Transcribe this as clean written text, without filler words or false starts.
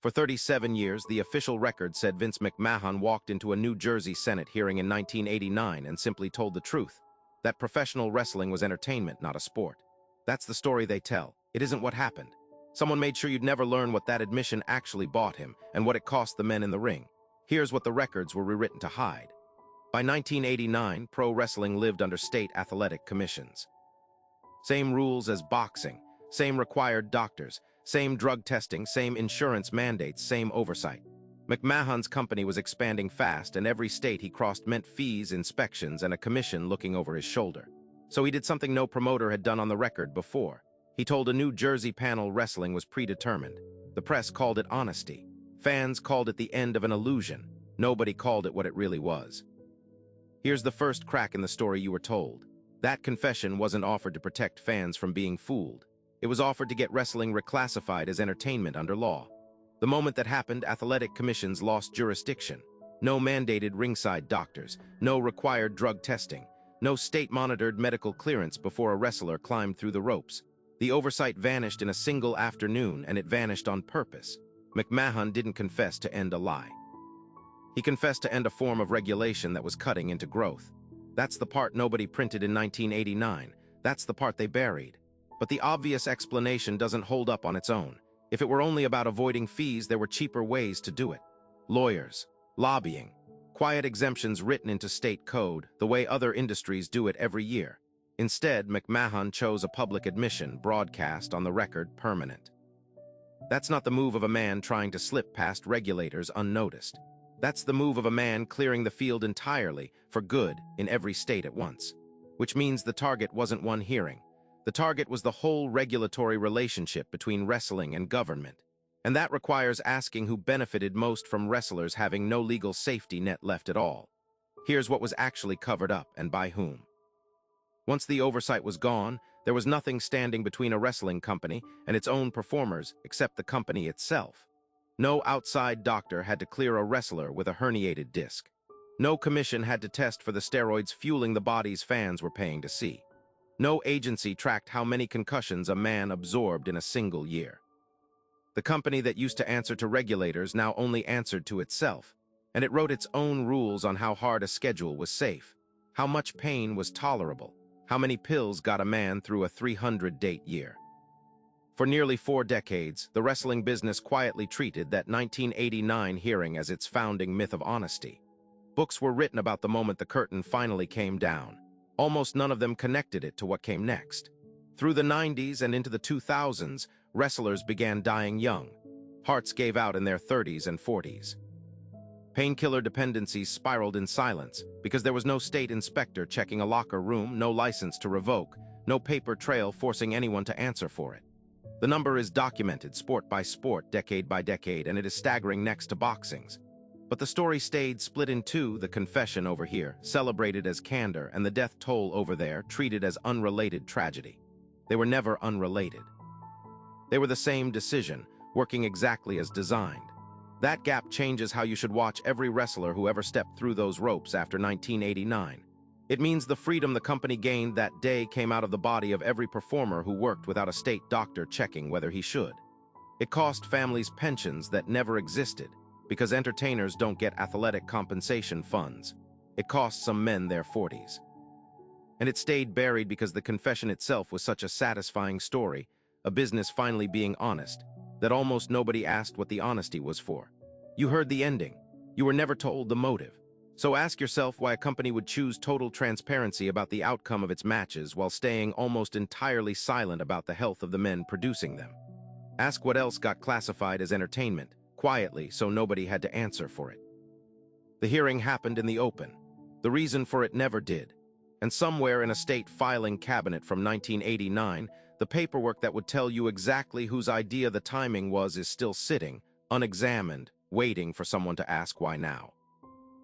For 37 years, the official record said Vince McMahon walked into a New Jersey Senate hearing in 1989 and simply told the truth, that professional wrestling was entertainment, not a sport. That's the story they tell. It isn't what happened. Someone made sure you'd never learn what that admission actually bought him and what it cost the men in the ring. Here's what the records were rewritten to hide. By 1989, pro wrestling lived under state athletic commissions. Same rules as boxing, same required doctors, same drug testing, same insurance mandates, same oversight. McMahon's company was expanding fast, and every state he crossed meant fees, inspections, and a commission looking over his shoulder. So he did something no promoter had done on the record before. He told a New Jersey panel wrestling was predetermined. The press called it honesty. Fans called it the end of an illusion. Nobody called it what it really was. Here's the first crack in the story you were told. That confession wasn't offered to protect fans from being fooled. It was offered to get wrestling reclassified as entertainment under law. The moment that happened, athletic commissions lost jurisdiction. No mandated ringside doctors, no required drug testing, no state-monitored medical clearance before a wrestler climbed through the ropes. The oversight vanished in a single afternoon, and it vanished on purpose. McMahon didn't confess to end a lie. He confessed to end a form of regulation that was cutting into growth. That's the part nobody printed in 1989. That's the part they buried. But the obvious explanation doesn't hold up on its own. If it were only about avoiding fees, there were cheaper ways to do it. Lawyers, lobbying, quiet exemptions written into state code, the way other industries do it every year. Instead, McMahon chose a public admission, broadcast on the record, permanent. That's not the move of a man trying to slip past regulators unnoticed. That's the move of a man clearing the field entirely, for good, in every state at once. Which means the target wasn't one hearing. The target was the whole regulatory relationship between wrestling and government. And that requires asking who benefited most from wrestlers having no legal safety net left at all. Here's what was actually covered up, and by whom. Once the oversight was gone, there was nothing standing between a wrestling company and its own performers except the company itself. No outside doctor had to clear a wrestler with a herniated disc. No commission had to test for the steroids fueling the bodies fans were paying to see. No agency tracked how many concussions a man absorbed in a single year. The company that used to answer to regulators now only answered to itself, and it wrote its own rules on how hard a schedule was safe, how much pain was tolerable, how many pills got a man through a 300-date year. For nearly 4 decades, the wrestling business quietly treated that 1989 hearing as its founding myth of honesty. Books were written about the moment the curtain finally came down. Almost none of them connected it to what came next. Through the 90s and into the 2000s, wrestlers began dying young. Hearts gave out in their 30s and 40s. Painkiller dependencies spiraled in silence because there was no state inspector checking a locker room, no license to revoke, no paper trail forcing anyone to answer for it. The number is documented sport by sport, decade by decade, and it is staggering next to boxing's. But the story stayed split in two, the confession over here, celebrated as candor, and the death toll over there, treated as unrelated tragedy. They were never unrelated. They were the same decision, working exactly as designed. That gap changes how you should watch every wrestler who ever stepped through those ropes after 1989. It means the freedom the company gained that day came out of the body of every performer who worked without a state doctor checking whether he should. It cost families pensions that never existed, because entertainers don't get athletic compensation funds. It cost some men their 40s. And it stayed buried because the confession itself was such a satisfying story, a business finally being honest, that almost nobody asked what the honesty was for. You heard the ending. You were never told the motive. So ask yourself why a company would choose total transparency about the outcome of its matches while staying almost entirely silent about the health of the men producing them. Ask what else got classified as entertainment, quietly, so nobody had to answer for it. The hearing happened in the open. The reason for it never did. And somewhere in a state filing cabinet from 1989, the paperwork that would tell you exactly whose idea the timing was is still sitting, unexamined, waiting for someone to ask why now.